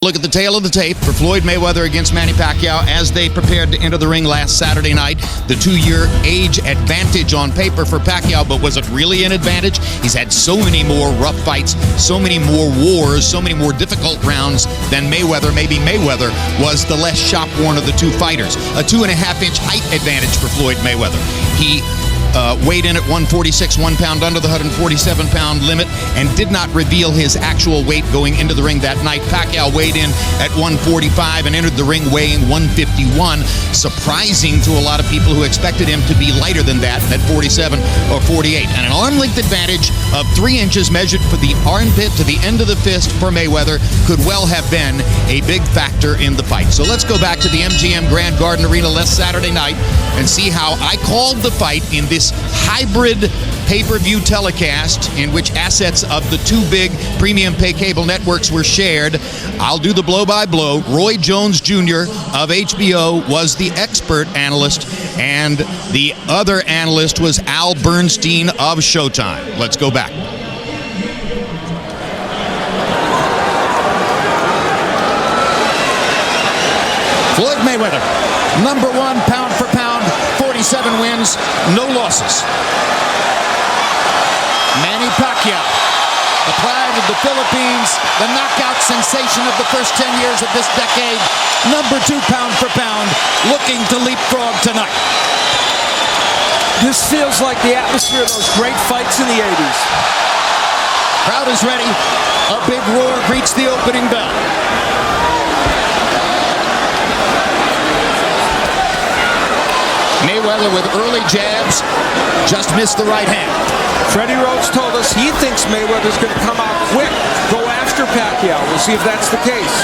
Look at the tail of the tape for Floyd Mayweather against Manny Pacquiao as they prepared to enter the ring last Saturday night. The 2-year age advantage on paper for Pacquiao, but was it really an advantage? He's had so many more rough fights, so many more wars, so many more difficult rounds than Mayweather. Maybe Mayweather was the less shop-worn of the two fighters. A 2.5-inch height advantage for Floyd Mayweather. He weighed in at 146, 1 pound under the 147-pound limit, and did not reveal his actual weight going into the ring that night. Pacquiao weighed in at 145 and entered the ring weighing 151, surprising to a lot of people who expected him to be lighter than that at 47 or 48. And an arm-length advantage of 3 inches measured for the armpit to the end of the fist for Mayweather could well have been a big factor in the fight. So let's go back to the MGM Grand Garden Arena last Saturday night and see how I called the fight in this hybrid pay-per-view telecast in which assets of the two big premium pay cable networks were shared. I'll do the blow-by-blow. Roy Jones Jr. of HBO was the expert analyst, and the other analyst was Al Bernstein of Showtime. Let's go back. Floyd Mayweather, number 1 pound for pound, 47 wins, no losses. Manny Pacquiao, the pride of the Philippines, the knockout sensation of the first 10 years of this decade, number 2 pound for pound, looking to leapfrog tonight. This feels like the atmosphere of those great fights in the 80s. Crowd is ready. A big roar greets the opening bell. Mayweather with early jabs, just missed the right hand. Freddie Rhodes told us he thinks Mayweather's going to come out quick, go after Pacquiao. We'll see if that's the case.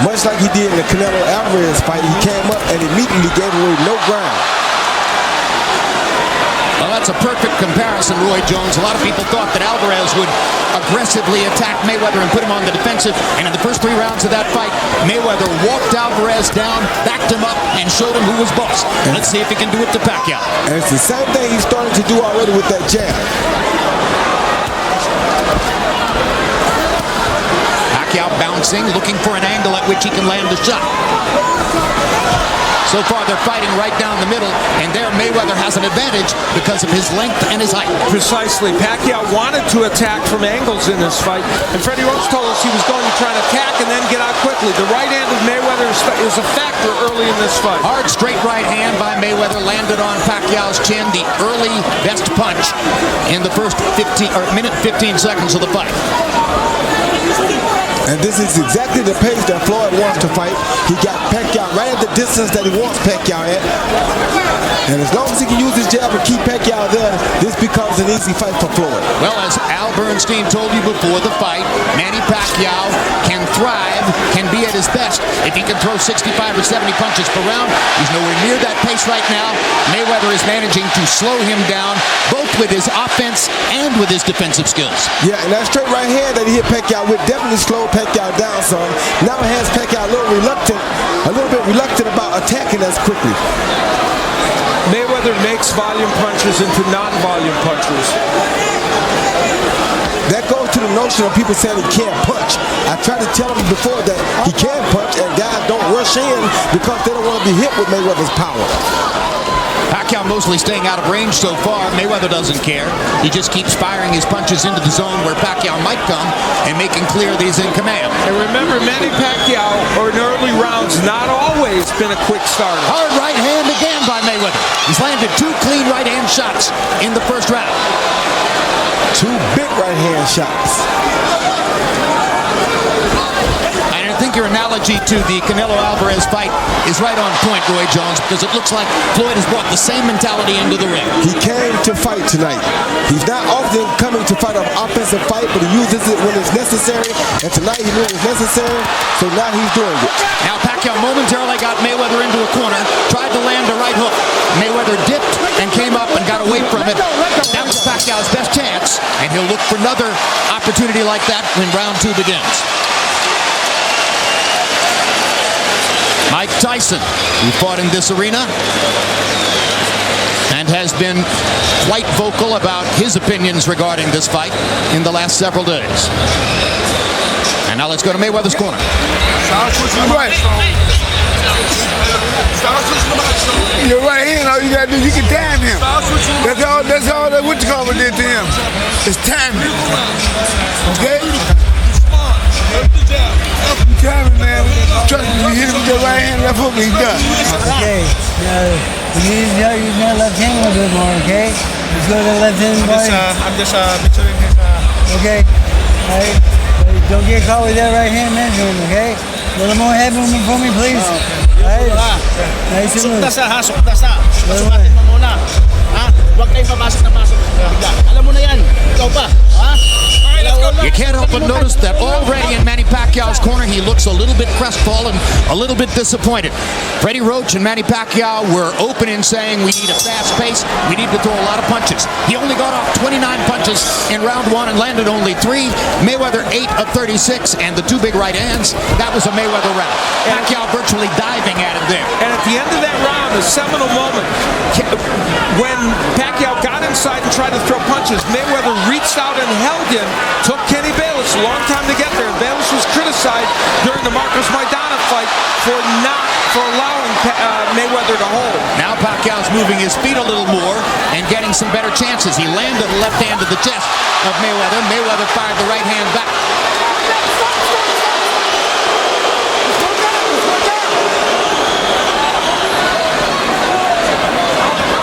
Much like he did in the Canelo Alvarez fight, he came up and immediately gave away no ground. Well, that's a perfect comparison, Roy Jones. A lot of people thought that Alvarez would aggressively attack Mayweather and put him on the defensive. And in the first 3 rounds of that fight, Mayweather walked Alvarez down, backed him up, and showed him who was boss. Let's see if he can do it to Pacquiao. And it's the same thing he's starting to do already with that jab. Pacquiao bouncing, looking for an angle at which he can land a shot. So far, they're fighting right down the middle, and there Mayweather has an advantage because of his length and his height. Precisely. Pacquiao wanted to attack from angles in this fight, and Freddie Rhodes told us he was going to try to attack and then get out quickly. The right hand of Mayweather is a factor early in this fight. Hard, straight right hand by Mayweather landed on Pacquiao's chin, the early best punch in the first minute 15 seconds of the fight. And this is exactly the pace that Floyd wants to fight. He got Pacquiao right at the distance that he wants Pacquiao at. And as long as he can use his jab and keep Pacquiao there, this becomes an easy fight for Floyd. Well, as Al Bernstein told you before the fight, Manny Pacquiao can thrive, can be at his best if he can throw 65 or 70 punches per round. He's nowhere near that pace right now. Mayweather is managing to slow him down, both with his offense and with his defensive skills. Yeah, and that straight right hand that he hit Pacquiao with definitely slowed Pacquiao down some. Now it has Pacquiao a little bit reluctant about attacking as quickly. Mayweather makes volume punches into non-volume punches. That goes to the notion of people saying he can't punch. I tried to tell him before that he can punch, and guys don't rush in because they don't want to be hit with Mayweather's power. Pacquiao mostly staying out of range so far. Mayweather doesn't care. He just keeps firing his punches into the zone where Pacquiao might come and making clear that he's in command. And remember, Manny Pacquiao, or in early rounds, not always been a quick starter. Hard right hand again by Mayweather. He's landed 2 clean right hand shots in the first round. 2 big right hand shots. I think your analogy to the Canelo Alvarez fight is right on point, Roy Jones, because it looks like Floyd has brought the same mentality into the ring. He came to fight tonight. He's not often coming to fight an offensive fight, but he uses it when it's necessary, and tonight he knew it was necessary, so now he's doing it. Now Pacquiao momentarily got Mayweather into a corner, tried to land a right hook. Mayweather dipped and came up and got away from it. That was Pacquiao's best chance, and he'll look for another opportunity like that when round 2 begins. Mike Tyson, who fought in this arena and has been quite vocal about his opinions regarding this fight in the last several days. And now let's go to Mayweather's corner. Your right hand, all you gotta do, you can time him. That's all that what you call it did to him. It's timing. Okay? Timing, man. Trust me, you hit him with your right hand, left hook, he's done. Okay. You use your left hand a little bit more, okay? Let's go to the left hand, boy. I'm just maturing his. Okay. All right. Don't get caught with that right hand measuring, okay? A little more heavy for me, please. Alright. Nice and Sukta loose. sa, ha? Sukta sa. Pasukatin mo muna. Ha? Huwag kayong papasok na pasok. Bigla. Alam mo na yan. Ikaw pa. Ha? You can't help but notice that already in Manny Pacquiao's corner, he looks a little bit crestfallen, a little bit disappointed. Freddie Roach and Manny Pacquiao were open in saying we need a fast pace, we need to throw a lot of punches. He only got off 29 punches in round 1 and landed only 3. Mayweather 8 of 36, and the 2 big right hands, that was a Mayweather round. Pacquiao virtually diving at him there. And at the end of that round, a seminal moment, when Pacquiao got inside and tried to throw punches, Mayweather reached out and held him, took Kenny Bayless a long time to get there. Bayless was criticized during the Marcos Maidana fight for allowing Mayweather to hold. Now Pacquiao's moving his feet a little more and getting some better chances. He landed the left hand to the chest of Mayweather. Mayweather fired the right hand back.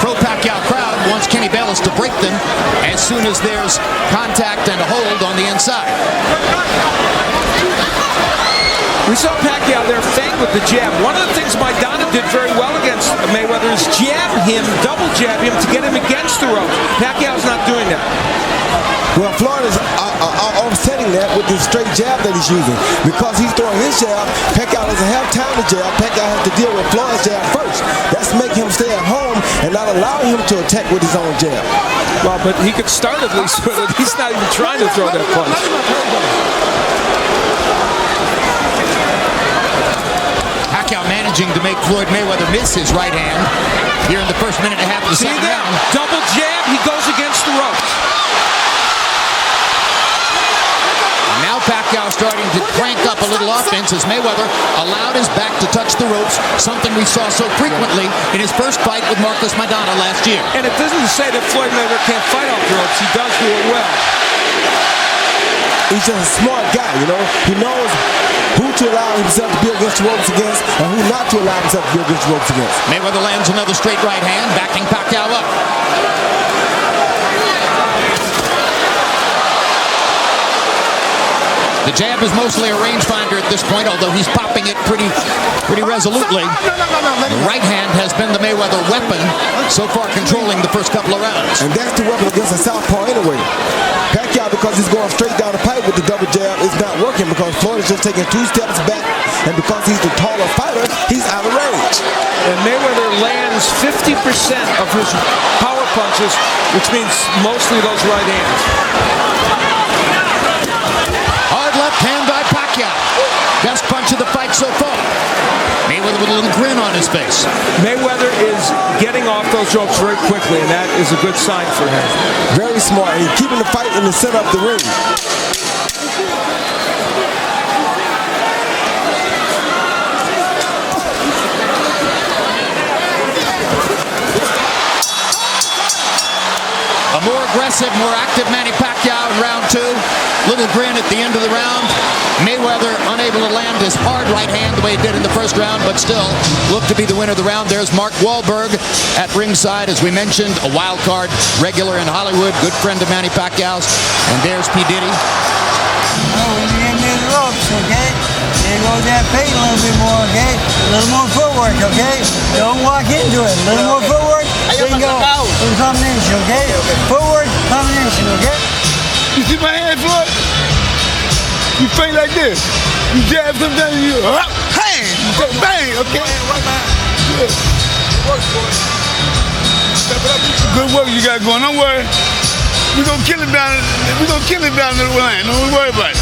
Pro-Pacquiao crowd wants Kenny Bayless to break them as soon as there's contact and a hold on the inside. We saw Pacquiao there feint with the jab. One of the things Maidana did very well against Mayweather is jab him, double jab him to get him against the ropes. Pacquiao's not doing that. Well, Floyd is offsetting that with the straight jab that he's using. Because he's throwing his jab, Pacquiao doesn't have time to jab. Pacquiao has to deal with Floyd's jab first. That's making him stay at home and not allowing him to attack with his own jab. Well, but he could start at least with it. He's not even trying to throw that punch. Pacquiao managing to make Floyd Mayweather miss his right hand here in the first minute and a half of the second there? round. Double jab, he goes against the ropes. Now Pacquiao starting to crank up a little offense as Mayweather allowed his back to touch the ropes, something we saw so frequently in his first fight with Marcos Maidana last year. And it doesn't say that Floyd Mayweather can't fight off the ropes. He does do it well. He's just a smart guy, you know. He knows who to allow himself to be against the ropes against and who not to allow himself to be against the ropes against. Mayweather lands another straight right hand, backing Pacquiao up. The jab is mostly a rangefinder at this point, although he's popping it pretty resolutely. The right hand has been the Mayweather weapon, so far controlling the first couple of rounds. And that's the weapon against a southpaw anyway. Pacquiao, because he's going straight down the pipe with the double jab, is not working because Floyd is just taking 2 steps back, and because he's the taller fighter, he's out of range. And Mayweather lands 50% of his power punches, which means mostly those right hands. Hard left hand by Pacquiao. Best punch of the fight so far. Mayweather with a little grin on his face. Mayweather is getting off those ropes very quickly, and that is a good sign for him. Very smart. He's keeping the fight in the center of the ring. A more aggressive, more active Manny Pacquiao in round 2. Little grin at the end of the round. Mayweather unable to land his hard right hand the way he did in the first round, but still looked to be the winner of the round. There's Mark Wahlberg at ringside, as we mentioned, a wild card regular in Hollywood, good friend of Manny Pacquiao's. And there's P. Diddy. Oh, when you get near the ropes, okay? There goes that paint a little bit more, okay? A little more footwork, okay? Don't walk into it. A little more footwork, then go with combination, okay? Footwork, combination, okay? You see my hand, Floyd? You feint like this. You jab sometimes, you bang, bang, okay? Good. Good work you got going. Don't worry. We're gonna kill it down. We're gonna kill it down the line. Don't worry about it.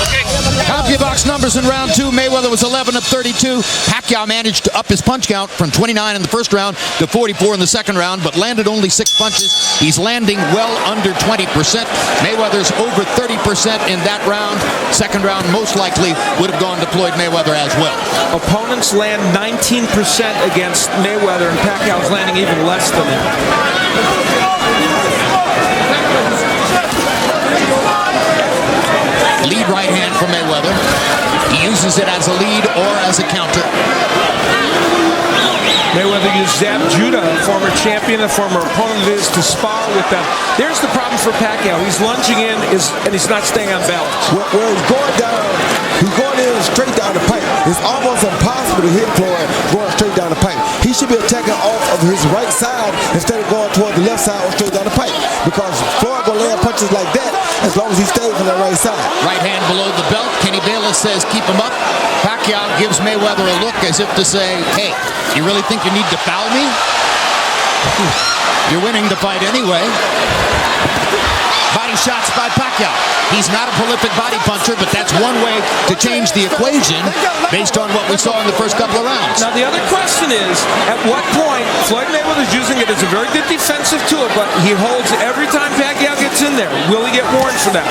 Okay. CompuBox numbers in round 2. Mayweather was 11 of 32. Pacquiao managed to up his punch count from 29 in the first round to 44 in the second round, but landed only 6 punches. He's landing well under 20%. Mayweather's over 30% in that round. Second round most likely would have gone to Floyd Mayweather as well. Opponents land 19% against Mayweather, and Pacquiao's landing even less than him. Lead right hand for Mayweather. He uses it as a lead or as a counter. Mayweather used Zab Judah, a former champion, a former opponent of his, to spar with them. There's the problem for Pacquiao. He's lunging in, and he's not staying on balance. Where he's going down, he's going in straight down the pipe. It's almost impossible to hit Floyd going straight down the pipe. He should be attacking off of his right side instead of going toward the left side or straight down the pipe, because Floyd going to land punches like that as long as he stays on that right side. Right hand below the belt. Kenny Bayless says keep him up. Pacquiao gives Mayweather a look as if to say, hey, you really think you need to foul me? You're winning the fight anyway. Body shots by Pacquiao. He's not a prolific body puncher, but that's one way to change the equation based on what we saw in the first couple of rounds. Now, the other question is, at what point, Floyd Mayweather's using it as a very good defensive tool, but he holds every time Pacquiao gets in there. Will he get warned for that?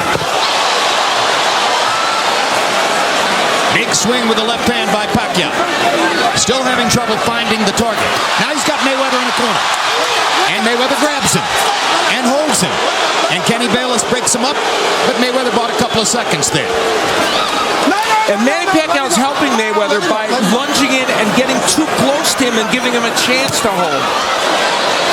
Big swing with the left hand by Pacquiao. Still having trouble finding the target. Now he's got Mayweather in the corner. And Mayweather grabs him and holds him. And Kenny Bayless breaks him up, but Mayweather bought a couple of seconds there. And Manny Pacquiao's helping Mayweather by lunging in and getting too close to him and giving him a chance to hold.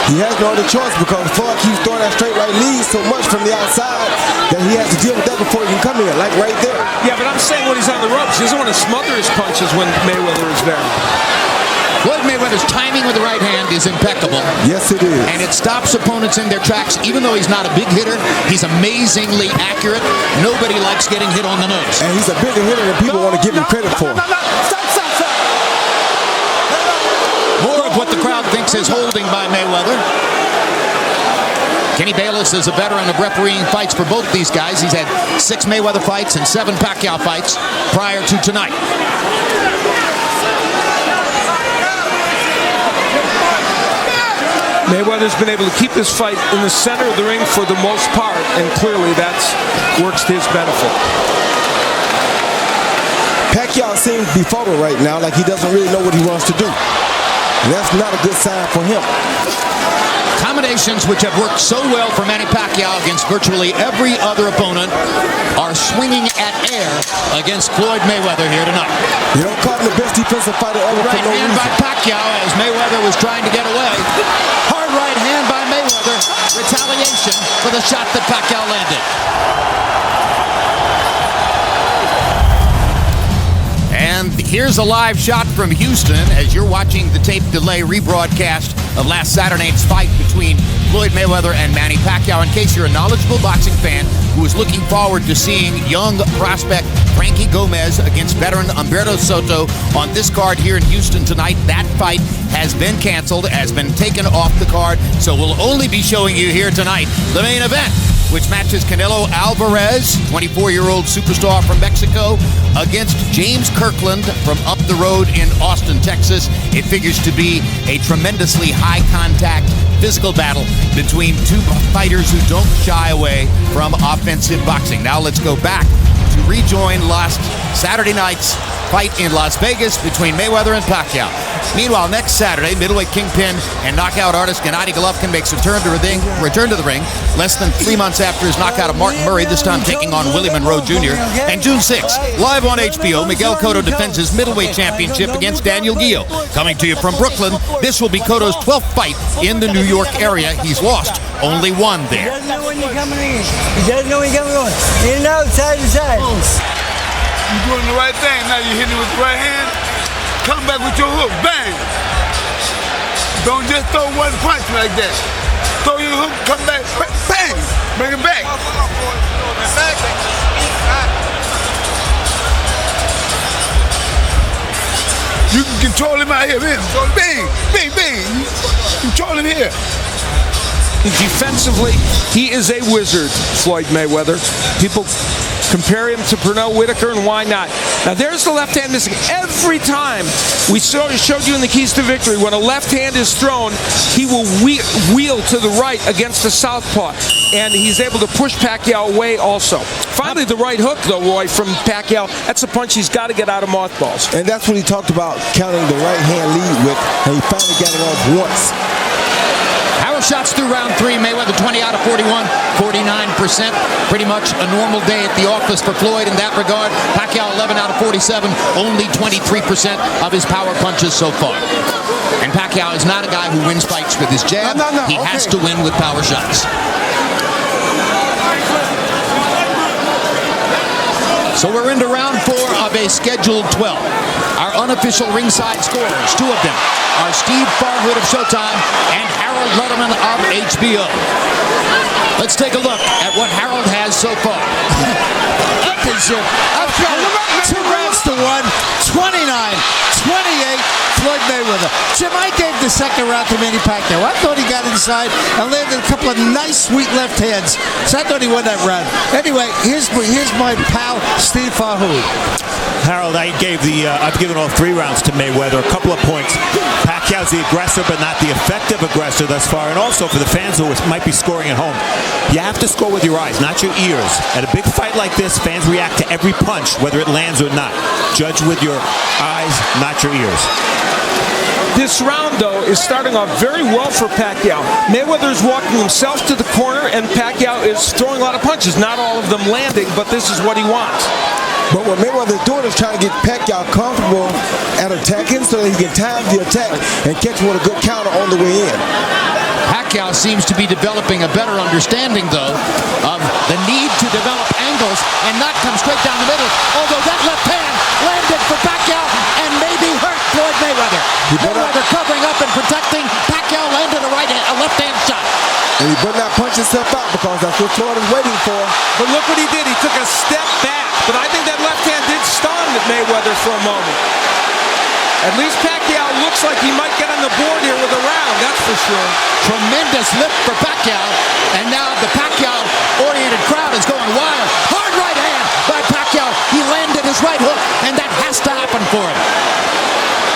He has no other choice because Floyd keeps throwing that straight right lead so much from the outside that he has to deal with that before he can come in, like right there. Yeah, but I'm saying when he's on the ropes, he doesn't want to smother his punches when Mayweather is there. Floyd Mayweather's timing with the right hand is impeccable. Yes, it is. And it stops opponents in their tracks. Even though he's not a big hitter, he's amazingly accurate. Nobody likes getting hit on the nose. And he's a bigger hitter than people want to give him credit for. More of what the crowd thinks is holding by Mayweather. Kenny Bayless is a veteran of refereeing fights for both these guys. He's had 6 Mayweather fights and 7 Pacquiao fights prior to tonight. Mayweather's been able to keep this fight in the center of the ring for the most part, and clearly that works to his benefit. Pacquiao seems befuddled right now, like he doesn't really know what he wants to do. And that's not a good sign for him. Combinations which have worked so well for Manny Pacquiao against virtually every other opponent are swinging at air against Floyd Mayweather here tonight. You don't call him the best defensive fighter ever for Right no hand reason. by Pacquiao as Mayweather was trying to get away. Hard right hand by Mayweather. Retaliation for the shot that Pacquiao landed. And here's a live shot from Houston as you're watching the tape delay rebroadcast of last Saturday night's fight between Floyd Mayweather and Manny Pacquiao. In case you're a knowledgeable boxing fan who is looking forward to seeing young prospect Frankie Gomez against veteran Humberto Soto on this card here in Houston tonight, that fight has been canceled, has been taken off the card, so we'll only be showing you here tonight the main event, which matches Canelo Alvarez, 24-year-old superstar from Mexico, against James Kirkland from up the road in Austin, Texas. It figures to be a tremendously high-contact physical battle between two fighters who don't shy away from offensive boxing. Now let's go back to rejoin last Saturday night's fight in Las Vegas between Mayweather and Pacquiao. Meanwhile, next Saturday, middleweight kingpin and knockout artist Gennady Golovkin makes a return to the ring less than 3 months after his knockout of Martin Murray, this time taking on Willie Monroe Jr. And June 6th, live on HBO, Miguel Cotto defends his middleweight championship against Daniel Guillo. Coming to you from Brooklyn, this will be Cotto's 12th fight in the New York area. He's lost only one there. He doesn't know when you're coming in. He doesn't know when you're coming in. In and out, side to side. You're doing the right thing. Now you hit it with the right hand. Come back with your hook. Bang! Don't just throw one punch like that. Throw your hook, come back, bang! Bring it back. You can control him out here, man. Bang! Bang! Bang! Control him here. Defensively, he is a wizard, Floyd Mayweather. People Compare him to Pernell Whitaker, and why not? Now there's the left hand missing. Every time we showed you in the keys to victory, when a left hand is thrown, he will wheel to the right against the southpaw, and he's able to push Pacquiao away also. Finally, the right hook, though, Roy, from Pacquiao, that's a punch he's got to get out of mothballs. And that's what he talked about, counting the right hand lead with, and he finally got it off once. Power shots through round 3. Mayweather 20 out of 41, 49%. Pretty much a normal day at the office for Floyd in that regard. Pacquiao 11 out of 47, only 23% of his power punches so far. And Pacquiao is not a guy who wins fights with his jab. He has to win with power shots. So we're into round 4 of a scheduled 12. Our unofficial ringside scorers, 2 of them, are Steve Farhood of Showtime and Harold Letterman of HBO. Let's take a look at what Harold has so far. Up is it. I've got 2 rounds to 1, 29-28. Floyd Mayweather. Jim, I gave the second round to Manny Pacquiao. I thought he got inside and landed a couple of nice, sweet left hands. So I thought he won that round. Anyway, here's my pal, Steve Farhood. Harold, I've given all 3 rounds to Mayweather. A couple of points. Pacquiao's the aggressor, but not the effective aggressor thus far. And also for the fans who might be scoring at home, you have to score with your eyes, not your ears. At a big fight like this, fans react to every punch, whether it lands or not. Judge with your eyes, not your ears. This round, though, is starting off very well for Pacquiao. Mayweather's walking himself to the corner, and Pacquiao is throwing a lot of punches. Not all of them landing, but this is what he wants. But what Mayweather's doing is trying to get Pacquiao comfortable at attacking so that he can time the attack and catch him with a good counter on the way in. Pacquiao seems to be developing a better understanding, though, of the need to develop angles and not come straight down the middle, although that left hand landed for Pacquiao and maybe hurt Floyd Mayweather. Mayweather covering up and protecting. Pacquiao landed a left-hand shot. And he better not punch himself out because that's what Floyd is waiting for. But look what he did. He took a step back. But I think that left hand did stun Mayweather for a moment. At least Pacquiao looks like he might get on the board here with a round, that's for sure. Tremendous lift for Pacquiao. And now the Pacquiao-oriented crowd is going wild. Hard right hand by Pacquiao. He landed his right hook, and that has to happen for him.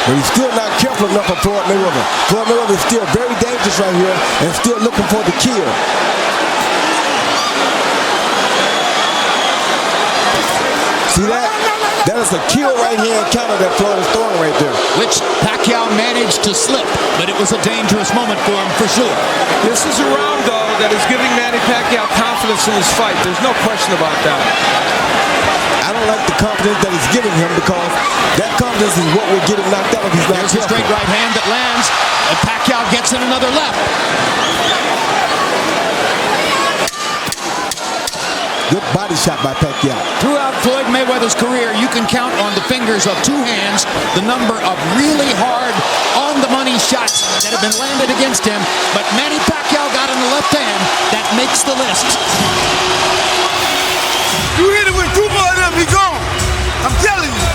But he's still not careful enough for Floyd Mayweather. Floyd Mayweather is still very dangerous right here and still looking for the kill. See that? That is a kill right hand counter that Floyd is throwing right there. Which Pacquiao managed to slip, but it was a dangerous moment for him for sure. This is a round, though, that is giving Manny Pacquiao confidence in his fight. There's no question about that. I don't like the confidence that he's giving him because that confidence is what will get him knocked out if he's not careful. There's a straight right hand that lands, and Pacquiao gets in another left. Good body shot by Pacquiao. Throughout Floyd Mayweather's career, you can count on the fingers of 2 hands the number of really hard, on-the-money shots that have been landed against him. But Manny Pacquiao got in the left hand. That makes the list. You hit it with 2 more of them, he gone. I'm telling you.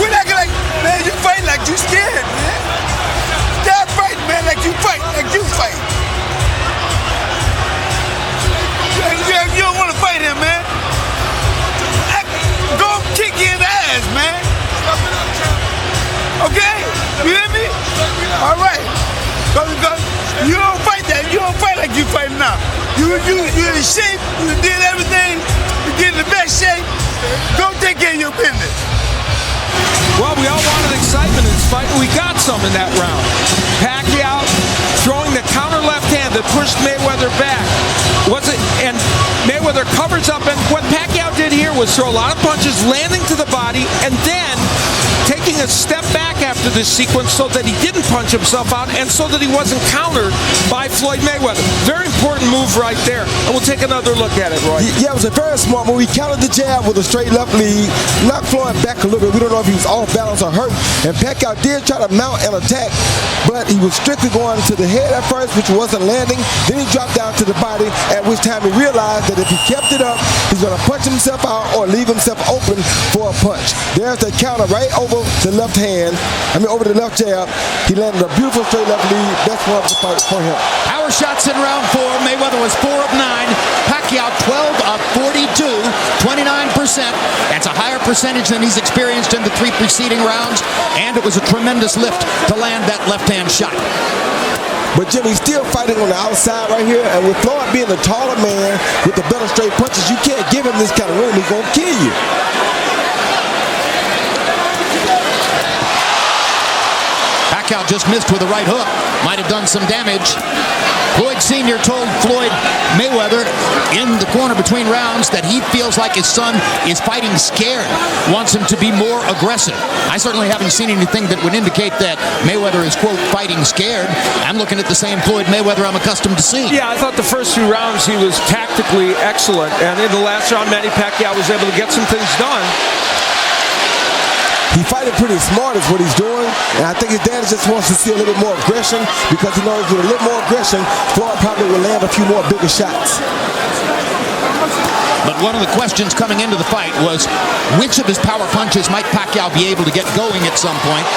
Quit acting like, man, you fight like you scared, man. Stop fighting, man, like you fight, like you fight. You don't want to fight him, man. Go kick his ass, man. Okay? You hear me? All right. You don't fight that. You don't fight like you fight now. You in shape. You did everything. You get in the best shape. Go take care of your business. Well, we all wanted excitement in this fight. We got some in that round. Pacquiao throwing the counter left hand that pushed Mayweather back. And Mayweather covers up, and what Pacquiao did here was throw a lot of punches, landing to the body, and then taking a step back after this sequence so that he didn't punch himself out and so that he wasn't countered by Floyd Mayweather. Very important move right there, and we'll take another look at it, Roy. Yeah, it was a very smart move. He countered the jab with a straight left lead, knocked Floyd back a little bit. We don't know if he was off balance or hurt, and Pacquiao did try to mount an attack, but he was strictly going to the head at first, which wasn't landing. Then he dropped down to the body, at which time he realized that if he kept it up, he's going to punch himself out or leave himself open for a punch. There's the counter right over the left hand. Over the left jab. He landed a beautiful straight left lead. Best one of the fight for him. 4 shots in round 4. Mayweather was 4 of 9. Pacquiao 12 of 42, 29%. That's a higher percentage than he's experienced in the 3 preceding rounds, and it was a tremendous lift to land that left-hand shot. But Jimmy's still fighting on the outside right here, and with Floyd being the taller man with the better straight punches, you can't give him this kind of room. He's gonna kill you. Pacquiao just missed with a right hook. Might have done some damage. Floyd Sr. told Floyd Mayweather in the corner between rounds that he feels like his son is fighting scared, wants him to be more aggressive. I certainly haven't seen anything that would indicate that Mayweather is, quote, fighting scared. I'm looking at the same Floyd Mayweather I'm accustomed to seeing. Yeah, I thought the first few rounds he was tactically excellent, and in the last round, Manny Pacquiao was able to get some things done. He's fighting pretty smart is what he's doing, and I think his dad just wants to see a little bit more aggression, because he knows with a little more aggression, Floyd probably will land a few more bigger shots. But one of the questions coming into the fight was, which of his power punches might Pacquiao be able to get going at some point?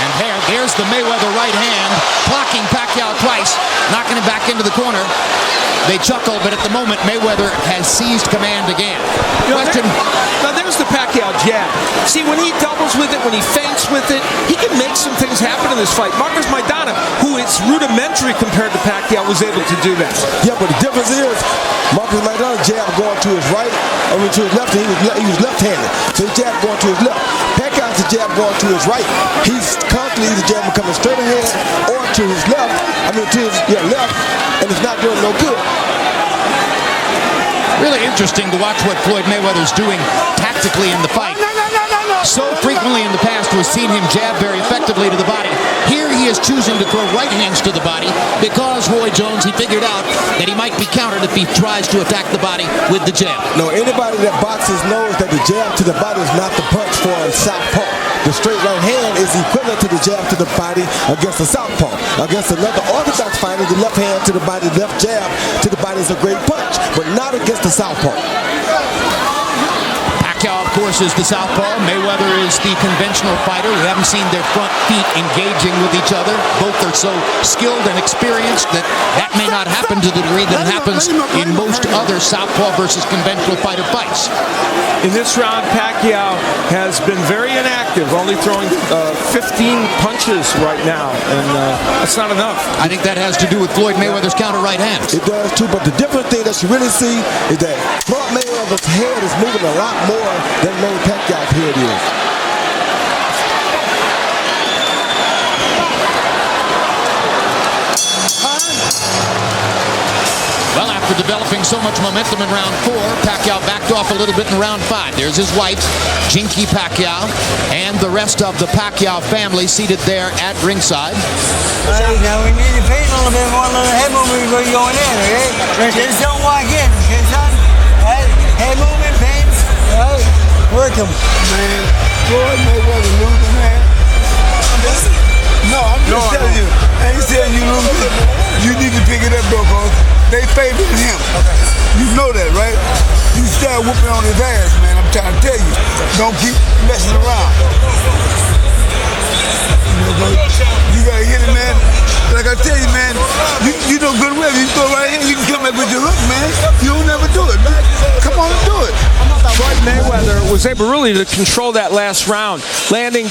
And there's the Mayweather right hand, blocking Pacquiao twice, knocking him back into the corner. They chuckle, but at the moment, Mayweather has seized command again. Now there's the Pacquiao jab. See, when he doubles with it, when he feints with it, he can make some things happen in this fight. Marcus Maidana, who is rudimentary compared to Pacquiao, was able to do that. Yeah, but the difference is, Marcus Maidana's jab going to his right, to his left, he was left-handed. So his jab going to his left. Pacquiao's jab going to his right. He's constantly either jabbing coming straight ahead or to his left, to his left, and it's not doing no good. Really interesting to watch what Floyd Mayweather's doing tactically in the fight. So frequently in the past we've seen him jab very effectively to the body. Here he is choosing to throw right hands to the body because, Roy Jones, he figured out that he might be countered if he tries to attack the body with the jab. No, anybody that boxes knows that the jab to the body is not the punch for a southpaw. The straight right hand is equivalent to the jab to the body against a southpaw. Against another orthodox fighter, the left hand to the body, the left jab to the body is a great punch, but not against the southpaw. Pacquiao, of course, is the southpaw. Mayweather is the conventional fighter. We haven't seen their front feet engaging with each other. Both are so skilled and experienced that may not happen to the degree that it happens in most other southpaw versus conventional fighter fights. In this round, Pacquiao has been very inactive, only throwing 15 punches right now, and that's not enough. I think that has to do with Floyd Mayweather's counter right hands. It does too, but the different thing that you really see is that Floyd Mayweather's head is moving a lot more than Manny Pacquiao's head is. Well, after developing so much momentum in round 4, Pacquiao backed off a little bit in round 5. There's his wife, Jinky Pacquiao, and the rest of the Pacquiao family seated there at ringside. Now we need to paint a little bit more, a little head movement before you going in, okay? Just don't walk in, okay, son? Head movement, paint, all right? Work him. Man, Floyd Mayweather losing, man. No, I'm just telling you. I ain't saying you losing. You need to pick it up, though, folks. They favoring him. You know that, right? You start whooping on his ass, man. I'm trying to tell you. Don't keep messing around. You gotta hit it, man. Like I tell you, man, you know good well. You throw right here, you can come back with your hook, man. You'll never do it, man. Come on and do it. Floyd Mayweather was able really to control that last round, landing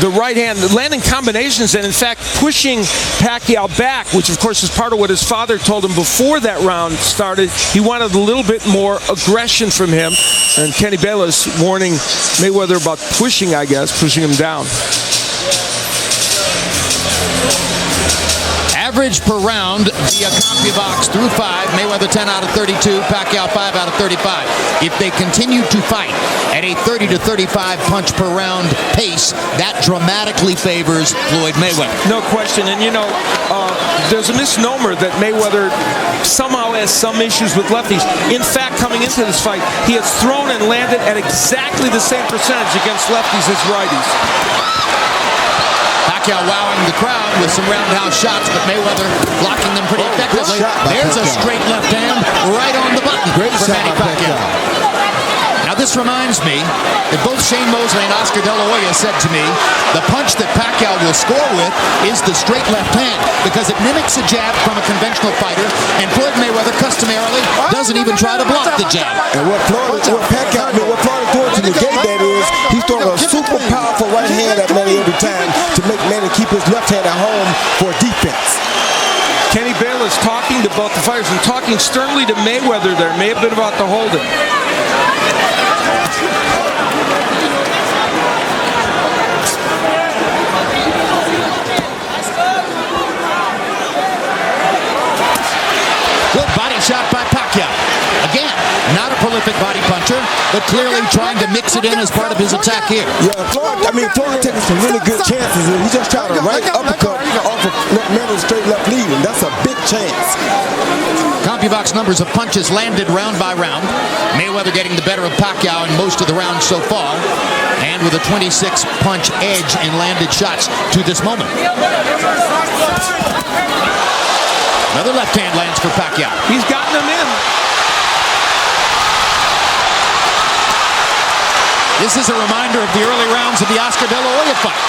the right hand, landing combinations, and in fact pushing Pacquiao back, which of course is part of what his father told him before that round started. He wanted a little bit more aggression from him, and Kenny Bayless warning Mayweather about pushing him down. Average per round via CompuBox through 5. Mayweather 10 out of 32. Pacquiao 5 out of 35. If they continue to fight at a 30 to 35 punch per round pace, that dramatically favors Floyd Mayweather. No question. And you know, there's a misnomer that Mayweather somehow has some issues with lefties. In fact, coming into this fight, he has thrown and landed at exactly the same percentage against lefties as righties. Pacquiao wowing the crowd with some roundhouse shots, but Mayweather blocking them pretty effectively. There's a straight left hand right on the button for Manny Pacquiao. Now This reminds me that both Shane Mosley and Oscar De La Hoya said to me, the punch that Pacquiao will score with is the straight left hand because it mimics a jab from a conventional fighter, and Floyd Mayweather customarily doesn't even try to block the jab. And what Floyd is doing to negate that is he's throwing a super powerful right hand at Manny every time to make Manny keep his left hand at home for defense. Kenny Bayless talking to both the fighters and talking sternly to Mayweather there. May have been about to hold it. Good body shot by Pacquiao. Again, not a prolific body puncher, but clearly trying to mix it in as part of his attack here. Yeah, Floyd taking some really good chances, and he's just trying to right uppercut off of Manny's straight left lead, and that's a big chance. CompuBox numbers of punches landed round by round. Mayweather getting the better of Pacquiao in most of the rounds so far, and with a 26-punch edge in landed shots to this moment. Another left hand lands for Pacquiao. He's gotten him in. This is a reminder of the early rounds of the Oscar De La Hoya fight,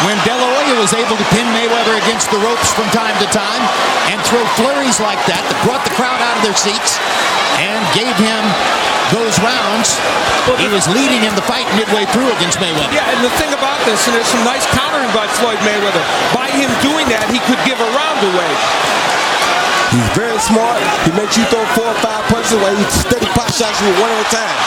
when De La Hoya was able to pin Mayweather against the ropes from time to time and throw flurries like that brought the crowd out of their seats and gave him those rounds. He was leading in the fight midway through against Mayweather. Yeah, and the thing about this, and there's some nice countering by Floyd Mayweather. By him doing that, he could give a round away. He's very smart. He makes you throw 4 or 5 punches away. He steady pot shots you one at a time.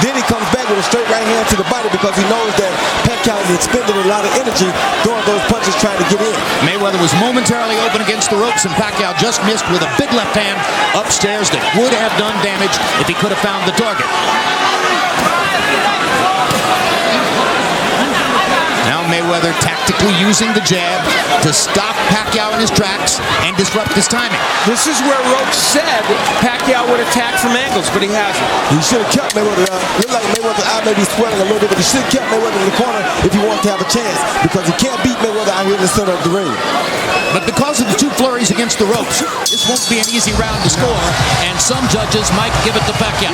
Then he comes back with a straight right hand to the body because he knows that Pacquiao has expended a lot of energy throwing those punches trying to get in. Mayweather was momentarily open against the ropes, and Pacquiao just missed with a big left hand upstairs that would have done damage if he could have found the target. Now Mayweather tactically using the jab to stop Pacquiao in his tracks and disrupt his timing. This is where Roach said Pacquiao would attack from angles, but he hasn't. He should have kept Mayweather out. Looked like Mayweather's eye may be swelling a little bit, but he should have kept Mayweather in the corner if he wanted to have a chance, because he can't beat Mayweather out here in the center of the ring. But because of the 2 flurries against the ropes, this won't be an easy round to score, and some judges might give it to Pacquiao.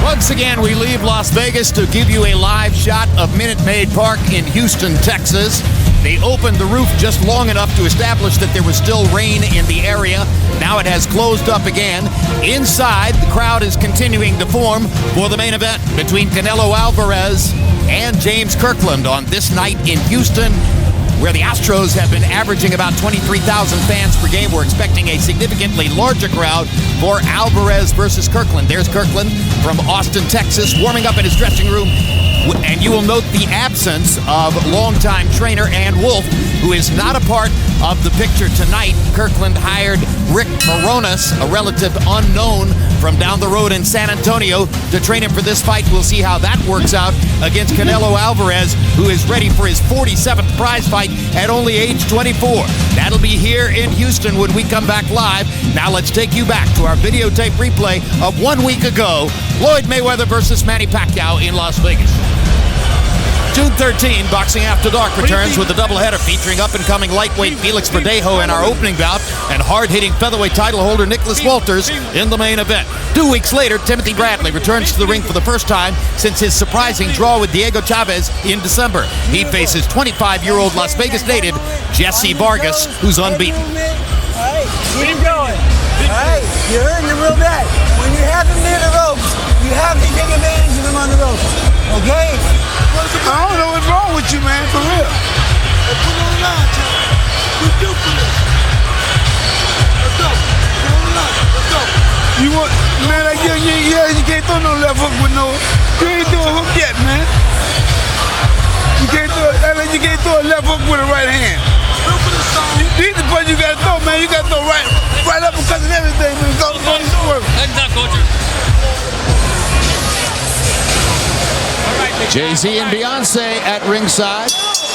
Once again, we leave Las Vegas to give you a live shot of Minute Maid Park in Houston, Texas. They opened the roof just long enough to establish that there was still rain in the area. Now it has closed up again. Inside, the crowd is continuing to form for the main event between Canelo Alvarez and James Kirkland on this night in Houston, where the Astros have been averaging about 23,000 fans per game. We're expecting a significantly larger crowd for Alvarez versus Kirkland. There's Kirkland from Austin, Texas, warming up in his dressing room. And you will note the absence of longtime trainer Ann Wolf, who is not a part of the picture tonight. Kirkland hired Rick Moronis, a relative unknown from down the road in San Antonio, to train him for this fight. We'll see how that works out against Canelo Alvarez, who is ready for his 47th prize fight at only age 24. That'll be here in Houston when we come back live. Now let's take you back to our videotape replay of 1 week ago, Floyd Mayweather versus Manny Pacquiao in Las Vegas. June 13, Boxing After Dark returns with a doubleheader featuring up-and-coming lightweight Felix Verdejo in our opening bout and hard-hitting featherweight title holder Nicholas Walters in the main event. 2 weeks later, Timothy Bradley returns to the ring for the first time since his surprising draw with Diego Chavez in December. He faces 25-year-old Las Vegas native Jesse Vargas, who's unbeaten. All right, keep going. All right, you're hurting him real bad. When you have him near the ropes, you have to take advantage of him on the ropes. Okay? I don't know what's wrong with you, man, for real. Let's put on the line, Chad. We do for this. Let's go. Put on the line. Let's go. You want, man, like, you can't throw no left hook with no, you ain't throw a hook yet, man. You can't throw a left hook with a right hand. These are the punch you gotta throw, man. You gotta throw right up because of everything, man. Go work. Jay-Z and Beyonce at ringside.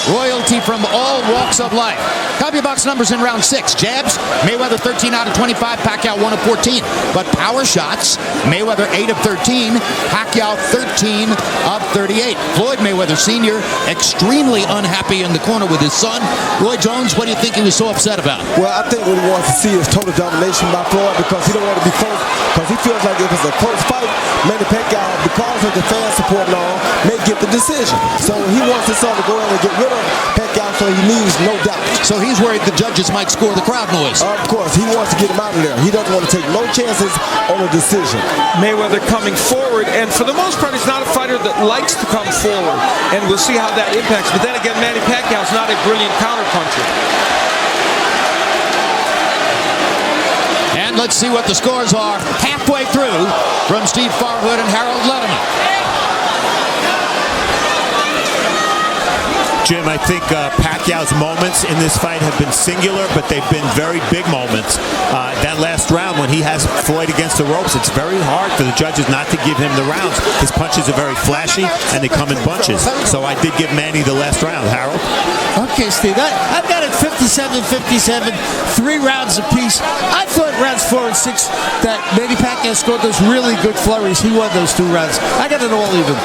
royalty from all walks of life. Copy box numbers in round 6. Jabs, Mayweather 13 out of 25, Pacquiao 1 of 14. But power shots, Mayweather 8 of 13, Pacquiao 13 of 38. Floyd Mayweather Sr. extremely unhappy in the corner with his son. Roy Jones, what do you think he was so upset about? Well, I think what he wants to see is total domination by Floyd because he don't want to be close. Because he feels like if it's a close fight, Manny Pacquiao, because of the fan support and all, may get the decision. So he wants his son to go in and get rid of Pacquiao, so he leaves no doubt. So he's worried the judges might score the crowd noise. Of course, he wants to get him out of there. He doesn't want to take no chances on a decision. Mayweather coming forward, and for the most part, he's not a fighter that likes to come forward, and we'll see how that impacts. But then again, Manny Pacquiao's not a brilliant counterpuncher. And let's see what the scores are halfway through from Steve Farhood and Harold Letterman. Jim, I think Pacquiao's moments in this fight have been singular, but they've been very big moments. That last round when he has Floyd against the ropes, it's very hard for the judges not to give him the rounds. His punches are very flashy, and they come in bunches. So I did give Manny the last round. Harold? Okay, Steve, I've got it 57-57, 3 rounds apiece. I thought rounds 4 and 6 that Manny Pacquiao scored those really good flurries. He won those 2 rounds. I got it all even.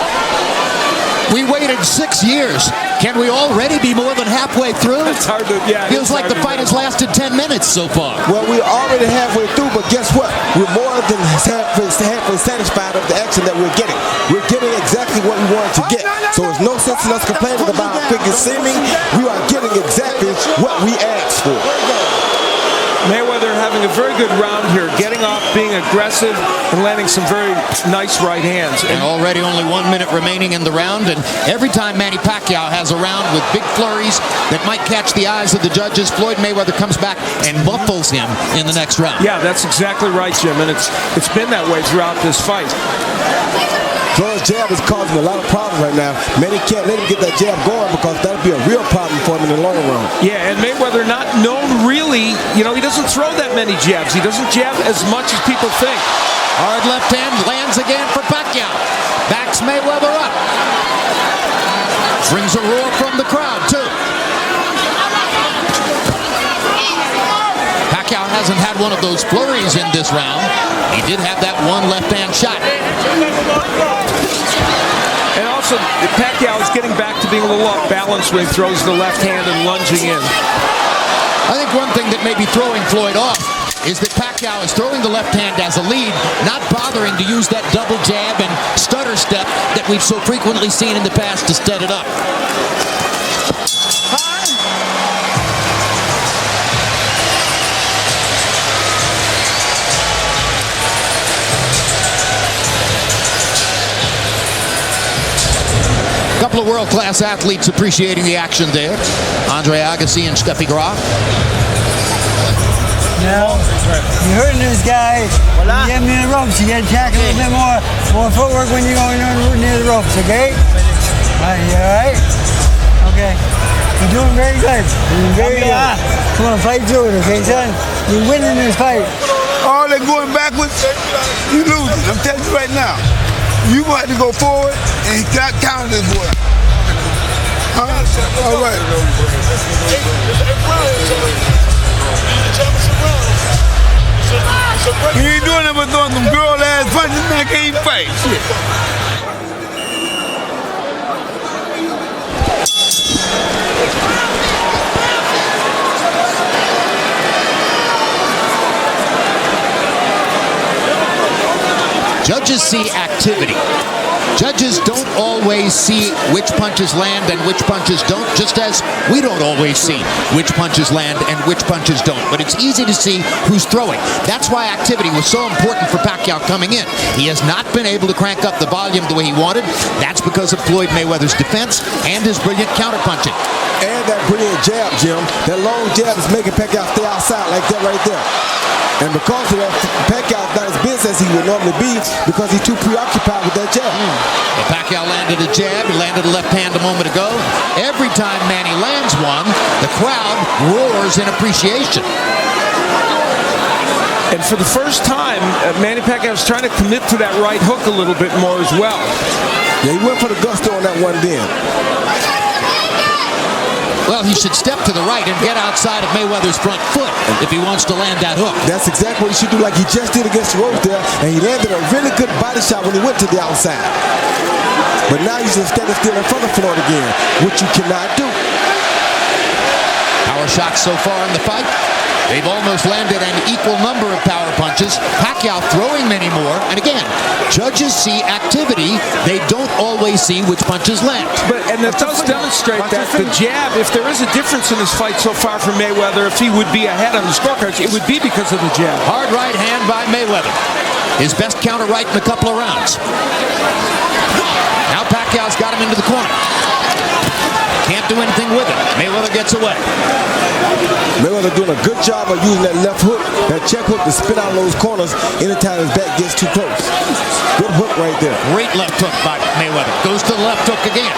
We waited 6 years. Can we already be more than halfway through? It's hard to, yeah. Feels like the fight has lasted 10 minutes so far. Well, we're already halfway through, but guess what? We're more than halfway satisfied of the action that we're getting. We're getting exactly what we wanted to get. So there's no sense in us complaining about how quick it's seeming. We are getting exactly what we asked for. Mayweather having a very good round here, getting off, being aggressive, and landing some very nice right hands. And already only 1 minute remaining in the round, and every time Manny Pacquiao has a round with big flurries that might catch the eyes of the judges, Floyd Mayweather comes back and muffles him in the next round. Yeah, that's exactly right, Jim, and it's been that way throughout this fight. Floyd's jab is causing a lot of problems right now. Manny can't let him get that jab going because that'll be a real problem for him in the long run. Yeah, and Mayweather not known really, he doesn't throw that many jabs. He doesn't jab as much as people think. Hard left hand lands again for Pacquiao. Backs Mayweather up. Brings a roar from the crowd, too. Pacquiao hasn't had one of those flurries in this round. He did have that one left-hand shot. And also, Pacquiao is getting back to being a little off balance when he throws the left hand and lunging in. I think one thing that may be throwing Floyd off is that Pacquiao is throwing the left hand as a lead, not bothering to use that double jab and stutter step that we've so frequently seen in the past to set it up. A couple of world-class athletes appreciating the action there. Andre Agassi and Steffi Graf. Now, you're hurting this guy. You get him near the ropes. You got to tackle a little bit more footwork when you're going near the ropes, okay? All right, you all right? Okay. You're doing very good. You're doing very good. Come on, fight through it, okay, son? You're winning this fight. All that going backwards, you losing. I'm telling you right now. You going to have to go forward and counter this boy. All right. You ain't doing nothing but throwing some girl-ass punches, man. Can't even fight. Shit. Judges see activity. Judges don't always see which punches land and which punches don't, just as we don't always see which punches land and which punches don't. But it's easy to see who's throwing. That's why activity was so important for Pacquiao coming in. He has not been able to crank up the volume the way he wanted. That's because of Floyd Mayweather's defense and his brilliant counterpunching. And that brilliant jab, Jim. That long jab is making Pacquiao stay outside like that right there. And because of that, Pacquiao's not as busy as he would normally be because he's too preoccupied with that jab. Well, Pacquiao landed a jab. He landed a left hand a moment ago. Every time Manny lands one, the crowd roars in appreciation. And for the first time, Manny Pacquiao is trying to commit to that right hook a little bit more as well. Yeah, he went for the gusto on that one then. Well, he should step to the right and get outside of Mayweather's front foot if he wants to land that hook. That's exactly what he should do, like he just did against the ropes there, and he landed a really good body shot when he went to the outside. But now he's just standing still in front of Floyd again, which you cannot do. Power shots so far in the fight. They've almost landed an equal number of power punches. Pacquiao throwing many more. And again, judges see activity. They don't always see which punches land. And it does demonstrate that the jab, if there is a difference in his fight so far from Mayweather, if he would be ahead on the scorecards, it would be because of the jab. Hard right hand by Mayweather. His best counter right in a couple of rounds. Now Pacquiao's got him into the corner. Can't do anything with it. Mayweather gets away. Mayweather doing a good job of using that left hook, that check hook to spin out of those corners anytime his back gets too close. Good hook right there. Great left hook by Mayweather. Goes to the left hook again.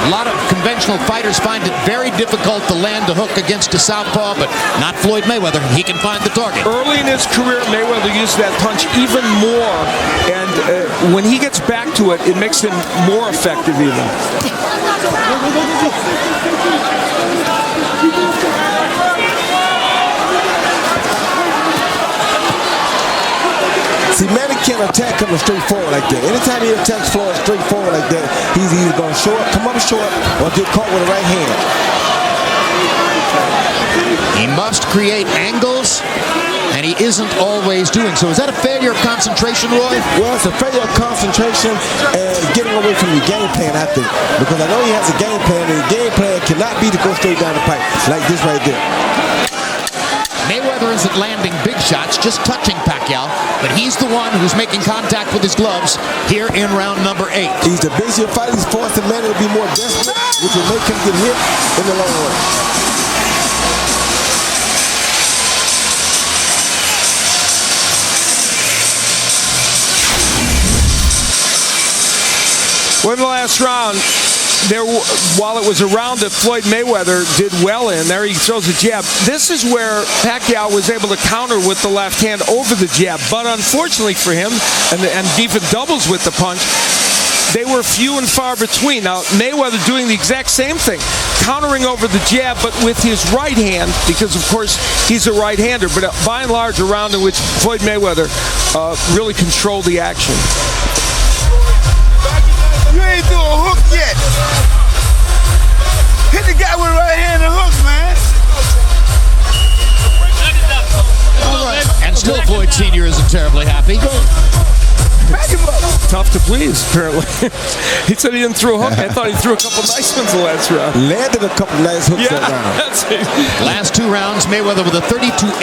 A lot of conventional fighters find it very difficult to land a hook against a southpaw, but not Floyd Mayweather. He can find the target. Early in his career, Mayweather used that punch even more, and when he gets back to it, it makes him more effective even. See, Manny can't attack coming straight forward like that. Anytime he attacks Floyd straight forward like that, he's either going to come up short or get caught with a right hand. He must create angles, and he isn't always doing so. Is that a failure of concentration, Roy? Well, it's a failure of concentration and getting away from your game plan, I think. Because I know he has a game plan, and the game plan cannot be to go straight down the pipe like this right there. Mayweather isn't landing big shots, just touching Pacquiao, but he's the one who's making contact with his gloves here in round number 8. He's the busier fighter. He's forcing Manny to be more desperate, which will make him get hit in the long run. Well, in the last round, while it was a round that Floyd Mayweather did well in, there he throws a jab. This is where Pacquiao was able to counter with the left hand over the jab. But unfortunately for him, and even doubles with the punch, they were few and far between. Now, Mayweather doing the exact same thing, countering over the jab, but with his right hand, because, of course, he's a right-hander. But by and large, a round in which Floyd Mayweather really controlled the action. You ain't threw a hook yet. Hit the guy with a right-handed hook, man. And still Floyd Sr. isn't terribly happy. Back him up. Tough to please, apparently. He said he didn't throw a hook. I thought he threw a couple nice ones the last round. Landed a couple nice hooks that round. That's it. Last 2 rounds, Mayweather with a 32-11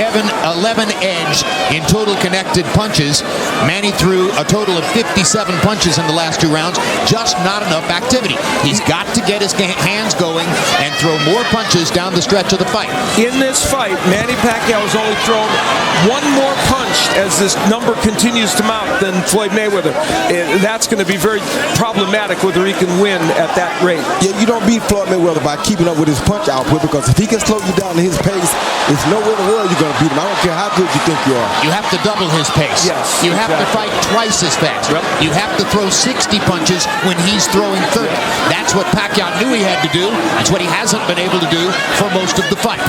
edge in total connected punches. Manny threw a total of 57 punches in the last 2 rounds. Just not enough activity. He's got to get his hands going and throw more punches down the stretch of the fight. In this fight, Manny Pacquiao has only thrown one more punch as this number continues to mount than Floyd Mayweather. That's going to be very problematic whether he can win at that rate. Yeah, you don't beat Floyd Mayweather by keeping up with his punch output, because if he can slow you down to his pace, there's nowhere in the world you're going to beat him. I don't care how good you think you are. You have to double his pace. Yes, you have to fight twice as fast. Yep. You have to throw 60 punches when he's throwing 30. That's what Pacquiao knew he had to do. That's what he hasn't been able to do for most of the fight.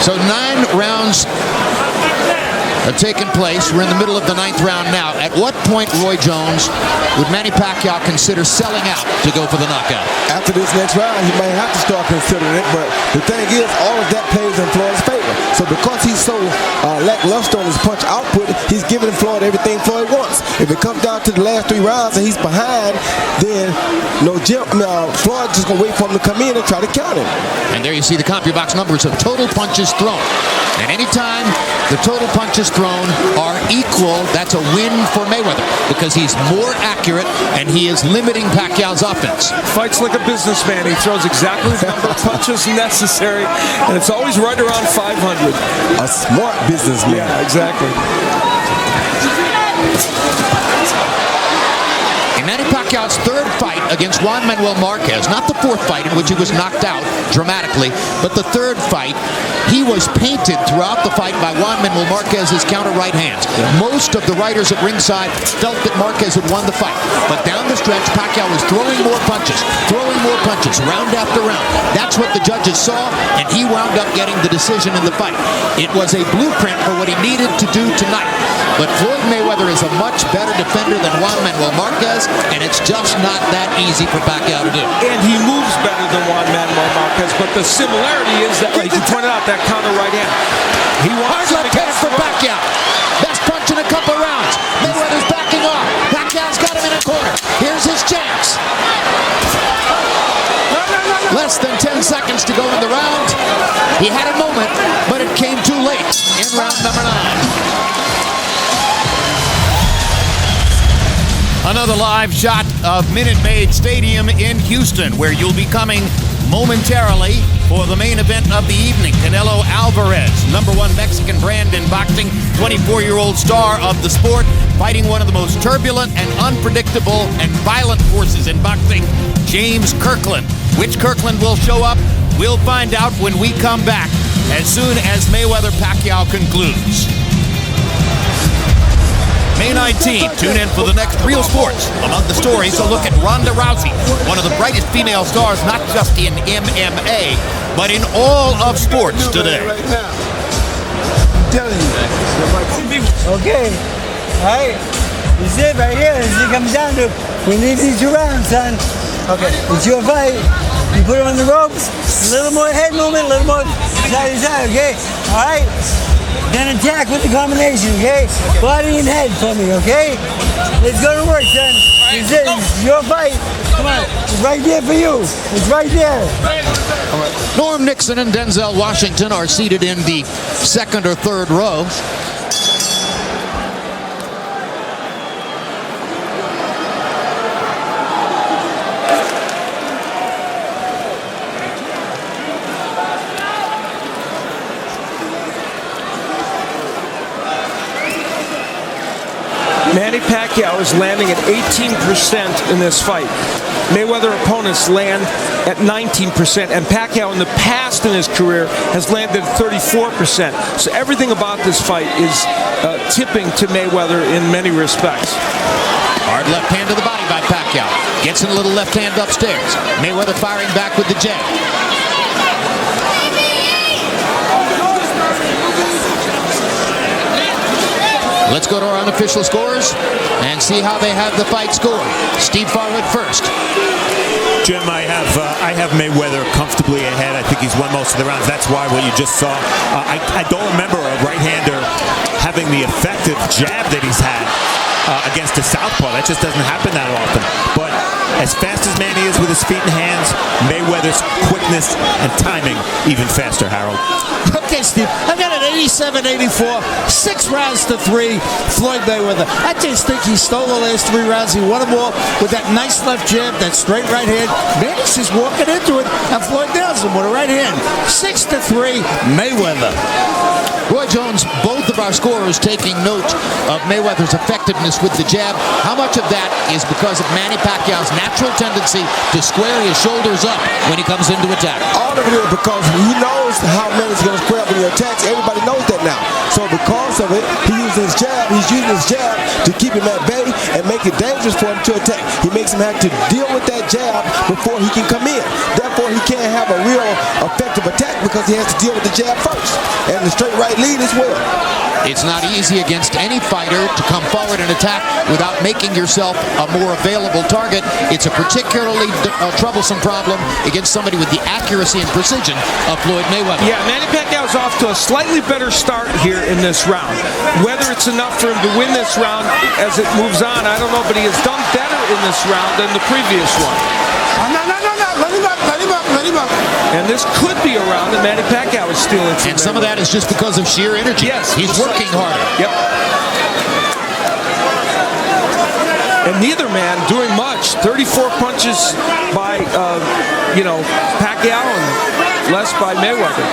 So 9 rounds have taken place. We're in the middle of the 9th round now. At what point, Roy Jones, would Manny Pacquiao consider selling out to go for the knockout? After this next round, he may have to start considering it, but the thing is, all of that plays in Floyd's favor. So because he's so lackluster on his punch output, he's giving Floyd everything Floyd wants. If it comes down to the last 3 rounds and he's behind, then Floyd's just going to wait for him to come in and try to counter him. And there you see the CompuBox numbers of total punches thrown. And anytime the total punches thrown are equal, that's a win for Mayweather, because he's more accurate and he is limiting Pacquiao's offense. Fights like a businessman. He throws exactly the number of punches necessary, and it's always right around 500. with a smart businessman. Yeah, exactly. In Manny Pacquiao's third fight against Juan Manuel Marquez, not the fourth fight in which he was knocked out dramatically, but the third fight, he was painted throughout the fight by Juan Manuel Marquez's counter right hands. Most of the writers at ringside felt that Marquez had won the fight. But down the stretch, Pacquiao was throwing more punches, round after round. That's what the judges saw, and he wound up getting the decision in the fight. It was a blueprint for what he needed to do tonight. But Floyd Mayweather is a much better defender than Juan Manuel Marquez, and it's just not that easy for Pacquiao to do. And he moves better than Juan Manuel Marquez, but the similarity is that, like you pointed out, that counter right hand. He wants hard left hand for Pacquiao. Best punch in a couple rounds. Mayweather's backing off. Pacquiao's got him in a corner. Here's his chance. Less than 10 seconds to go in the round. He had a moment, but it came too late in round number 9. Another live shot of Minute Maid Stadium in Houston, where you'll be coming momentarily for the main event of the evening. Canelo Alvarez, #1 Mexican brand in boxing, 24-year-old star of the sport, fighting one of the most turbulent and unpredictable and violent forces in boxing, James Kirkland. Which Kirkland will show up, we'll find out when we come back, as soon as Mayweather-Pacquiao concludes. May 19th, tune in for the next Real Sports. Among the stories, a look at Ronda Rousey, one of the brightest female stars, not just in MMA, but in all of sports today. Okay, all right. This is it right here. This is it comes down to. We need these 2 rounds, son. Okay, it's your fight. You put him on the ropes. A little more head movement, a little more side to side. Okay, all right. Then attack with the combination, okay? Body and head for me, okay? Let's go to work, son. This is your fight. Come on. It's right there for you. It's right there. Norm Nixon and Denzel Washington are seated in the second or third row. Manny Pacquiao is landing at 18% in this fight. Mayweather opponents land at 19%, and Pacquiao in the past in his career has landed at 34%. So everything about this fight is tipping to Mayweather in many respects. Hard left hand to the body by Pacquiao. Gets in a little left hand upstairs. Mayweather firing back with the jab. Let's go to our unofficial scores and see how they have the fight scored. Steve Farwood first. Jim, I have Mayweather comfortably ahead. I think he's won most of the rounds. That's why what you just saw. I don't remember a right-hander having the effective jab that he's had against a southpaw. That just doesn't happen that often. But as fast as Manny is with his feet and hands, Mayweather's quickness and timing even faster, Harold. Okay, Steve, I've got an 87-84, 6 rounds to 3, Floyd Mayweather. I just think he stole the last 3 rounds. He won them all with that nice left jab, that straight right hand. Manny's just walking into it, and Floyd nails him with a right hand. 6-3, Mayweather. Roy Jones, both of our scorers taking note of Mayweather's effectiveness with the jab. How much of that is because of Manny Pacquiao's natural tendency to square his shoulders up when he comes into attack? All of it is because he knows how Manny's going to square up when he attacks. Everybody knows that now. So because of it, he uses his jab. He's using his jab to keep him at bay and make it dangerous for him to attack. He makes him have to deal with that jab before he can come in. Therefore, he can't have a real effective attack because he has to deal with the jab first. And the straight right lead as well. It's not easy against any fighter to come forward and attack without making yourself a more available target. It's a particularly troublesome problem against somebody with the accuracy and precision of Floyd Mayweather. Yeah, Manny Pacquiao's off to a slightly better start here in this round. Whether it's enough for him to win this round as it moves on, I don't know, but he has done better in this round than the previous one. No. Let him up. And this could be a round that Manny Pacquiao is stealing from And some of that is just because of sheer energy. Yes. He's working harder. Yep. And neither man doing much. 34 punches by, Pacquiao and less by Mayweather.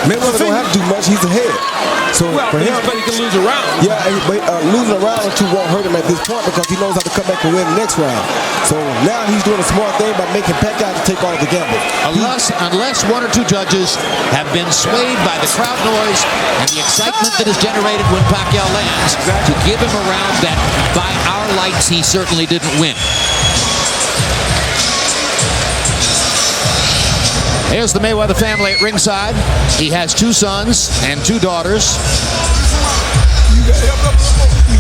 Mayweather don't have to do much. He's ahead. So Well, for him, but he can lose a round. yeah, but losing a round or two won't hurt him at this point because he knows how to come back and win the next round. So now he's doing a smart thing by making Pacquiao to take all the gamble. Unless one or two judges have been swayed by the crowd noise and the excitement that is generated when Pacquiao lands to give him a round that, by our lights, he certainly didn't win. Here's the Mayweather family at ringside. He has 2 sons and 2 daughters. You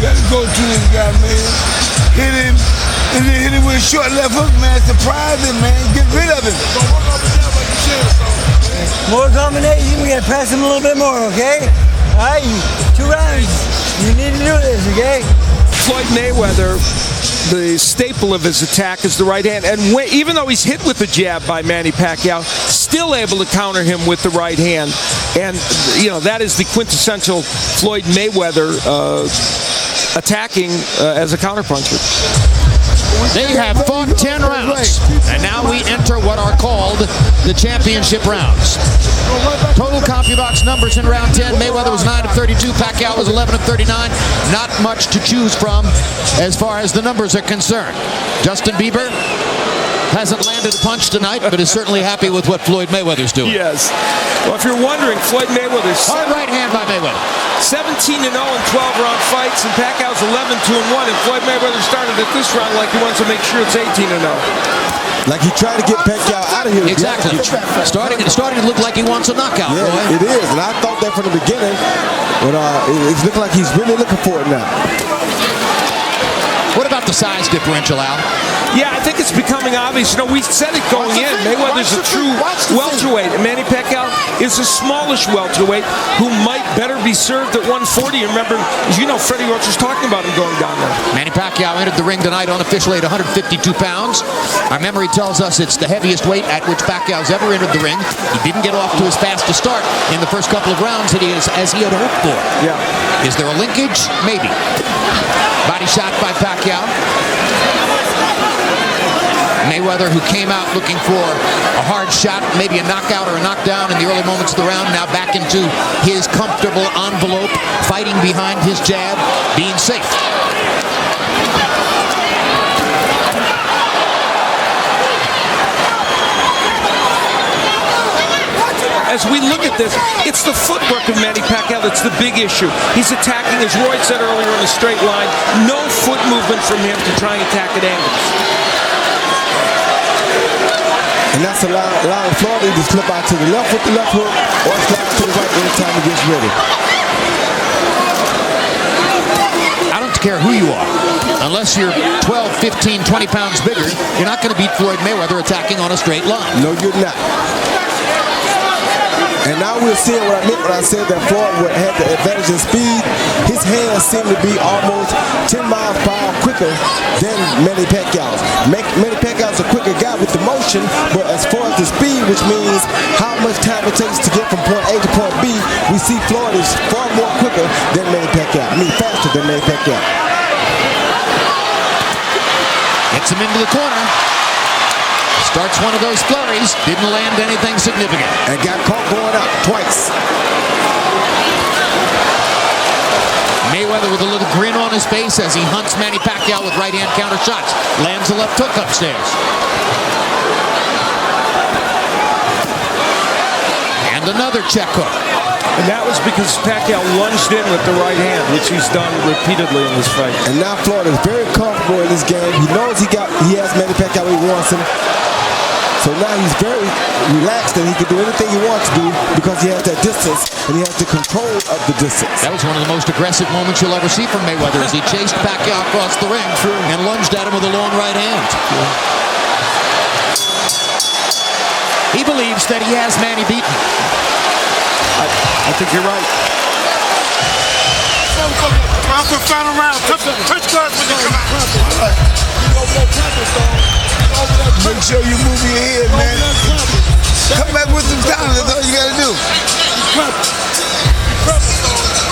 got to go to this guy, man. Hit him, and then hit him with a short left hook, man. Surprise him, man. Get rid of him. More combination, we gotta press him a little bit more, okay? All right, 2 rounds. You need to do this, okay? Floyd Mayweather, the staple of his attack is the right hand, and even though he's hit with the jab by Manny Pacquiao, still able to counter him with the right hand. And that is the quintessential Floyd Mayweather attacking as a counterpuncher. They have fought 10 rounds, and now we enter what are called the championship rounds. Total CompuBox numbers in round 10. Mayweather was 9 of 32. Pacquiao was 11 of 39. Not much to choose from as far as the numbers are concerned. Justin Bieber hasn't landed a punch tonight, but is certainly happy with what Floyd Mayweather's doing. Yes. Well, if you're wondering, Floyd Mayweather's hard right hand by Mayweather. 17-0 in 12-round fights, and Pacquiao's 11-2-1. And Floyd Mayweather started at this round like he wants to make sure it's 18-0. Like he tried to get Pacquiao out of here. Exactly. Starting to look like he wants a knockout. Yeah, Roy. it is, and I thought that from the beginning. But it's looking like he's really looking for it now. What about the size differential, Al? Yeah, I think it's becoming obvious. We said it going in. Mayweather's a true welterweight, and Manny Pacquiao is a smallish welterweight who might better be served at 140. And remember, as you know, Freddie Roach was talking about him going down there. Manny Pacquiao entered the ring tonight unofficially at 152 pounds. Our memory tells us it's the heaviest weight at which Pacquiao's ever entered the ring. He didn't get off to as fast a start in the first couple of rounds as he had hoped for. Yeah. Is there a linkage? Maybe. Body shot by Pacquiao. Mayweather, who came out looking for a hard shot, maybe a knockout or a knockdown in the early moments of the round, now back into his comfortable envelope, fighting behind his jab, being safe. As we look at this, it's the footwork of Manny Pacquiao that's the big issue. He's attacking, as Roy said earlier, in a straight line. No foot movement from him to try and attack at angles. And that's allowing Floyd to slip out to the left with the left hook or slide to the right anytime he gets ready. I don't care who you are. Unless you're 12, 15, 20 pounds bigger, you're not going to beat Floyd Mayweather attacking on a straight line. No, you're not. And now we're seeing what I meant when I said that Floyd had the advantage in speed. His hands seem to be almost 10 miles per hour quicker than Manny Pacquiao's. Manny Pacquiao's a quicker guy with the motion, but as far as the speed, which means how much time it takes to get from point A to point B, we see Floyd is far more quicker than Manny Pacquiao. Faster than Manny Pacquiao. Gets him into the corner. Starts one of those flurries, didn't land anything significant. And got caught going out twice. Mayweather with a little grin on his face as he hunts Manny Pacquiao with right-hand counter shots. Lands a left hook upstairs. And another check hook. And that was because Pacquiao lunged in with the right hand, which he's done repeatedly in this fight. And now Floyd is very comfortable in this game. He knows he has Manny Pacquiao where he wants him. So now he's very relaxed and he can do anything he wants to do because he has that distance and he has the control of the distance. That was one of the most aggressive moments you'll ever see from Mayweather as he chased Pacquiao across the ring and lunged at him with a long right hand. He believes that he has Manny beaten. I think you're right. Round for final round. Touch guards when you come out. Make sure you move your head, man. Come back with some talent. That's all you gotta do.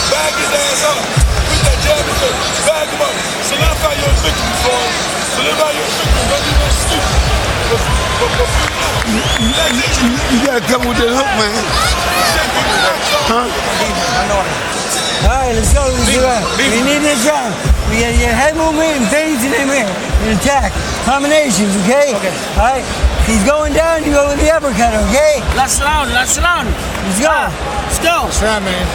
Bag his ass up. Put that jab in there. Bag him up. So that's how you're a victim, Floyd. So that's how you're a victim. Don't do that stupid. You gotta come with that hook, man. Huh? All right, let's go. Let's do that. We need this round. We got your head movement and things in there. And attack. Combinations, okay? Okay. All right. He's going down, you go with the uppercut, okay? Last round, last round. Let's go. Let's go. That's right, man.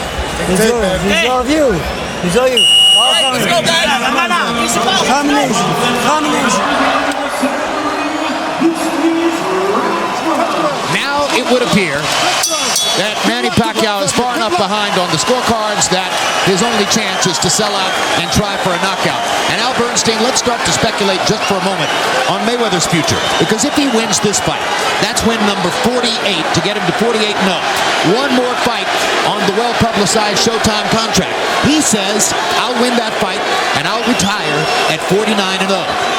Let's go. It's all of you. It's all you. All Let's go, guys. Combination. Combination. Now it would appear that Manny Pacquiao is far enough behind on the scorecards that his only chance is to sell out and try for a knockout. And Al Bernstein, let's start to speculate just for a moment on Mayweather's future. Because if he wins this fight, that's win number 48 to get him to 48-0. One more fight on the well-publicized Showtime contract. He says, I'll win that fight and I'll retire at 49-0.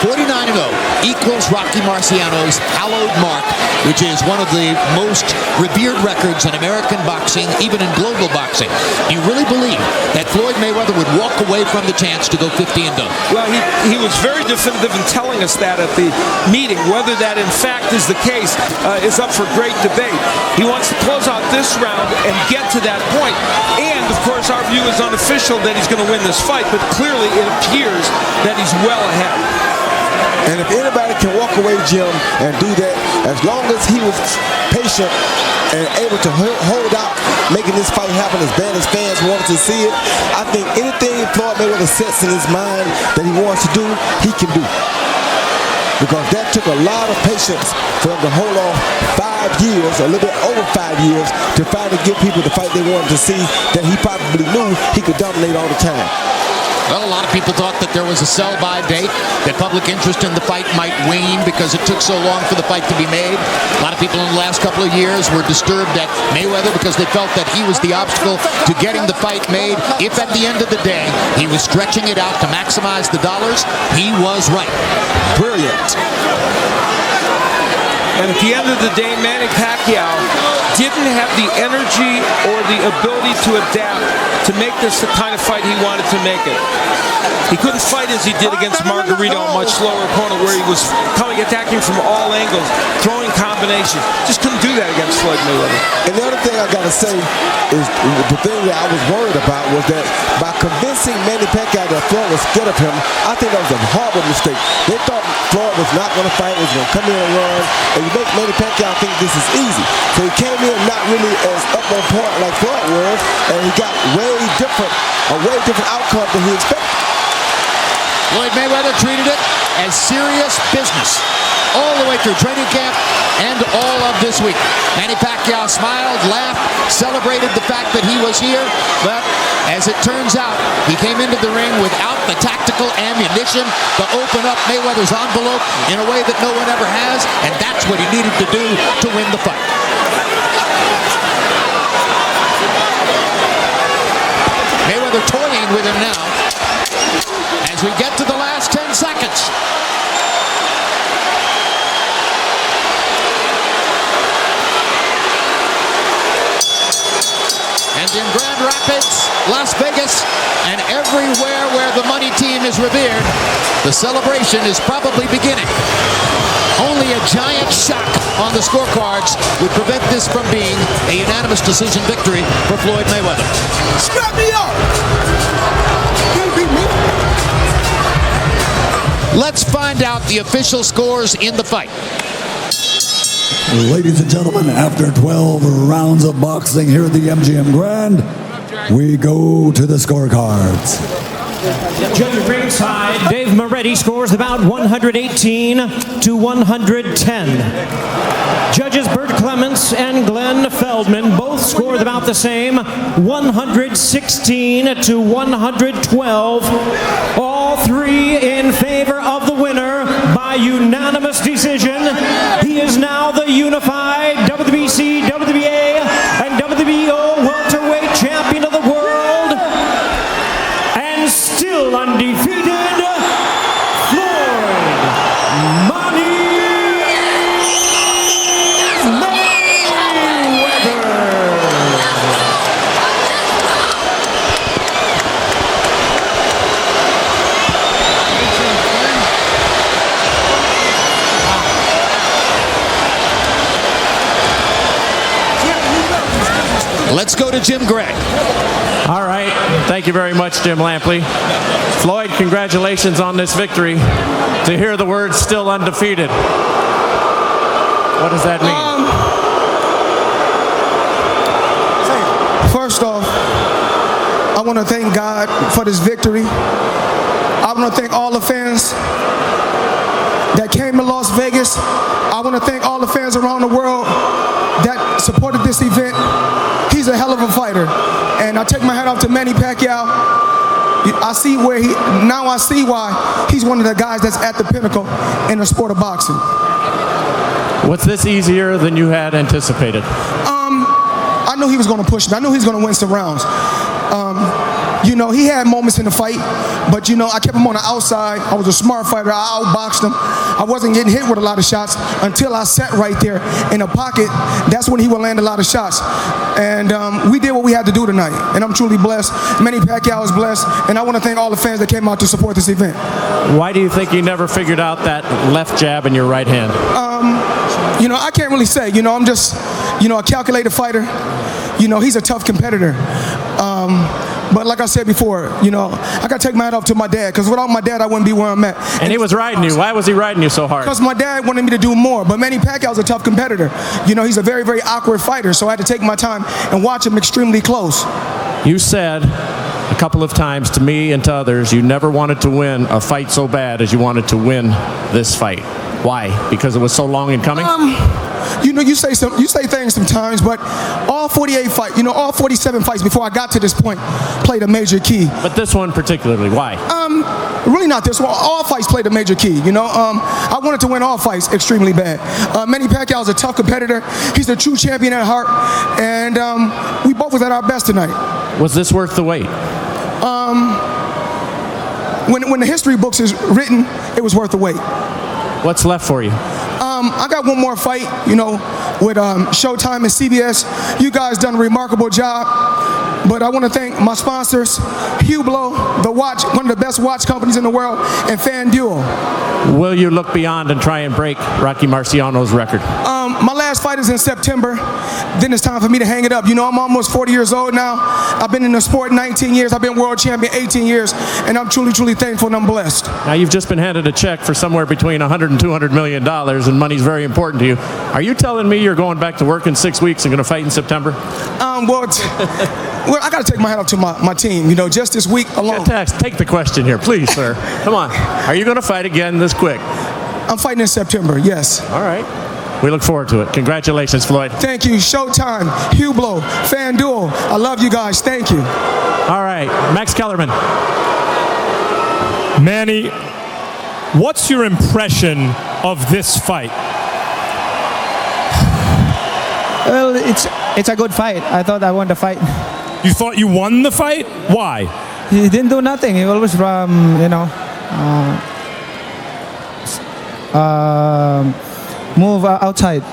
49-0 equals Rocky Marciano's hallowed mark, which is one of the most revered records in American boxing, even in global boxing. Do you really believe that Floyd Mayweather would walk away from the chance to go 50-0? Well, he was very definitive in telling us that at the meeting. Whether that in fact is the case is up for great debate. He wants to close out this round and get to that point. And, of course, our view is unofficial that he's going to win this fight, but clearly it appears that he's well ahead. And if anybody can walk away, Jim, and do that, as long as he was patient and able to hold out, making this fight happen as bad as fans wanted to see it, I think anything Floyd Mayweather sets in his mind that he wants to do, he can do. Because that took a lot of patience for him to hold off 5 years, a little bit over 5 years, to finally give people the fight they wanted to see that he probably knew he could dominate all the time. Well, a lot of people thought that there was a sell-by date, that public interest in the fight might wane because it took so long for the fight to be made. A lot of people in the last couple of years were disturbed at Mayweather because they felt that he was the obstacle to getting the fight made. If at the end of the day he was stretching it out to maximize the dollars, he was right. Brilliant. And at the end of the day, Manny Pacquiao didn't have the energy or the ability to adapt to make this the kind of fight he wanted to make it. He couldn't fight as he did against Margarito, a much slower opponent where he was attacking from all angles, throwing combinations. Just couldn't do that against Floyd Mayweather. And the other thing I got to say is the thing that I was worried about was that by convincing Manny Pacquiao that Floyd was scared of him, I think that was a horrible mistake. They thought Floyd was not going to fight, was going to come in and run, and you make Manny Pacquiao think this is easy. So he came in not really as up on point like Floyd was, and he got a way different outcome than he expected. Floyd Mayweather treated it as serious business all the way through training camp and all of this week. Manny Pacquiao smiled, laughed, celebrated the fact that he was here, but as it turns out, he came into the ring without the tactical ammunition to open up Mayweather's envelope in a way that no one ever has, and that's what he needed to do to win the fight. Mayweather toying with him now as we get to the last 10 seconds. And in Grand Rapids, Las Vegas, and everywhere where the money team is revered, the celebration is probably beginning. Only a giant shock on the scorecards would prevent this from being a unanimous decision victory for Floyd Mayweather. Strap me up! Let's find out the official scores in the fight. Ladies and gentlemen, after 12 rounds of boxing here at the MGM Grand, we go to the scorecards. Judge ringside, Dave Moretti scores about 118 to 110. Judges Bert Clements and Glenn Feldman both scored about the same, 116 to 112. All three in favor of the winner by unanimous decision. He is now the unified WBC, WBA, and WBO welterweight champion of the world, and still undefeated, Floyd Mayweather. Let's go to Jim Gregg. All right. Thank you very much, Jim Lampley. Floyd, congratulations on this victory. To hear the words "still undefeated," what does that mean? First off, I want to thank God for this victory. I want to thank all the fans that came to Las Vegas. I want to thank all the fans around the world that supported this event. He's a hell of a fighter. And I take my hat off to Manny Pacquiao. I see why he's one of the guys that's at the pinnacle in the sport of boxing. Was this easier than you had anticipated? I knew he was going to push me. I knew he was going to win some rounds. You know, he had moments in the fight, but you know, I kept him on the outside. I was a smart fighter. I outboxed him. I wasn't getting hit with a lot of shots until I sat right there in a pocket. That's when he would land a lot of shots. And we did what we had to do tonight, and I'm truly blessed. Manny Pacquiao is blessed, and I want to thank all the fans that came out to support this event. Why do you think you never figured out that left jab in your right hand? You know, I can't really say. You know, I'm just, you know, a calculated fighter. You know, he's a tough competitor. But like I said before, you know, I got to take my hat off to my dad, because without my dad, I wouldn't be where I'm at. And he was riding you. Why was he riding you so hard? Because my dad wanted me to do more. But Manny Pacquiao's a tough competitor. You know, he's a very, very awkward fighter, so I had to take my time and watch him extremely close. You said a couple of times to me and to others, you never wanted to win a fight so bad as you wanted to win this fight. Why? Because it was so long in coming? You know, you say things sometimes, but all 48 fights, you know, all 47 fights before I got to this point played a major key. But this one particularly, why? Really not this one. All fights played a major key, you know. I wanted to win all fights extremely bad. Manny Pacquiao is a tough competitor. He's a true champion at heart, and we both was at our best tonight. Was this worth the wait? When the history books is written, it was worth the wait. What's left for you? I got one more fight, you know, with Showtime and CBS. You guys done a remarkable job. But I want to thank my sponsors, Hublot, the watch, one of the best watch companies in the world, and FanDuel. Will you look beyond and try and break Rocky Marciano's record? My last fight is in September. Then it's time for me to hang it up. You know, I'm almost 40 years old now. I've been in the sport 19 years. I've been world champion 18 years. And I'm truly, truly thankful and I'm blessed. Now, you've just been handed a check for somewhere between $100 and $200 million, and money's very important to you. Are you telling me you're going back to work in 6 weeks and going to fight in September? Well, I got to take my hat off to my team. You know, just this week alone. Take the question here, please, sir. Come on. Are you going to fight again this quick? I'm fighting in September, yes. All right. We look forward to it. Congratulations, Floyd. Thank you. Showtime, Hublot, FanDuel. I love you guys. Thank you. All right. Max Kellerman. Manny, what's your impression of this fight? Well, it's a good fight. I thought I won the fight. You thought you won the fight? Why? He didn't do nothing. He always you know, move outside.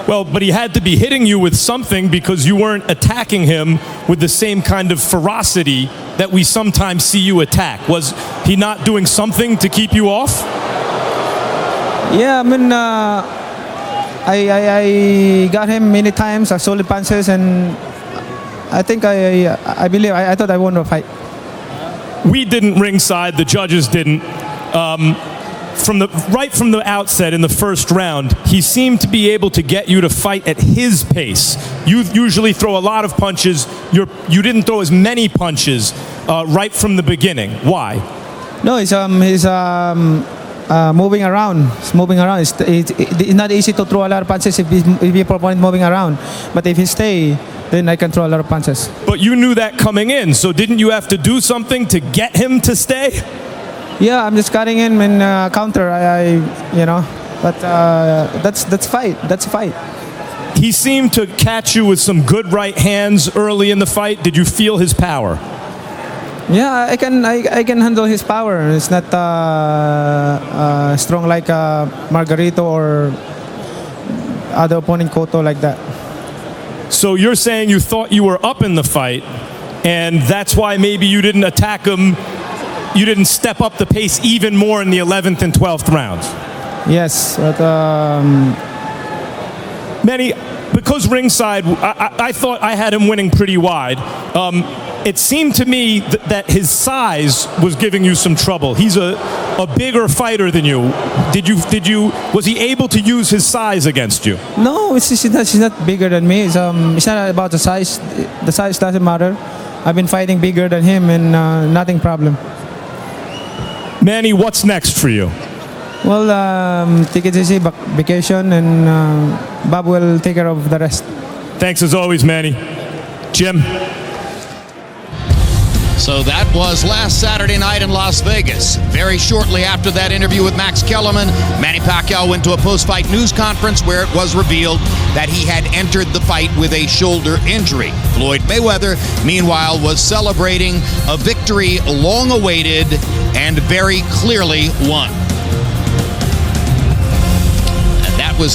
Well, but he had to be hitting you with something, because you weren't attacking him with the same kind of ferocity that we sometimes see you attack. Was he not doing something to keep you off? Yeah, I mean, I got him many times, solid punches, and I think I believe I thought I won the fight. We didn't ringside. The judges didn't. Right from the outset in the first round, he seemed to be able to get you to fight at his pace. You usually throw a lot of punches. You didn't throw as many punches right from the beginning. Why? No, he's moving around. He's moving around. It's not easy to throw a lot of punches if your opponent moving around. But if he stay, then I can throw a lot of punches. But you knew that coming in, so didn't you have to do something to get him to stay? Yeah, I'm just cutting him in counter. You know, but that's fight. That's a fight. He seemed to catch you with some good right hands early in the fight. Did you feel his power? Yeah, I can handle his power. It's not strong like Margarito or other opponent Cotto like that. So you're saying you thought you were up in the fight, and that's why maybe you didn't attack him. You didn't step up the pace even more in the 11th and 12th rounds. Yes, but Manny, because ringside, I thought I had him winning pretty wide. It seemed to me that his size was giving you some trouble. He's a bigger fighter than you. Was he able to use his size against you? No, he's not bigger than me. It's not about the size. The size doesn't matter. I've been fighting bigger than him and nothing problem. Manny, what's next for you? Well, take it easy, vacation, and Bob will take care of the rest. Thanks as always, Manny. Jim? So that was last Saturday night in Las Vegas. Very shortly after that interview with Max Kellerman, Manny Pacquiao went to a post-fight news conference where it was revealed that he had entered the fight with a shoulder injury. Floyd Mayweather, meanwhile, was celebrating a victory long awaited and very clearly won. And that was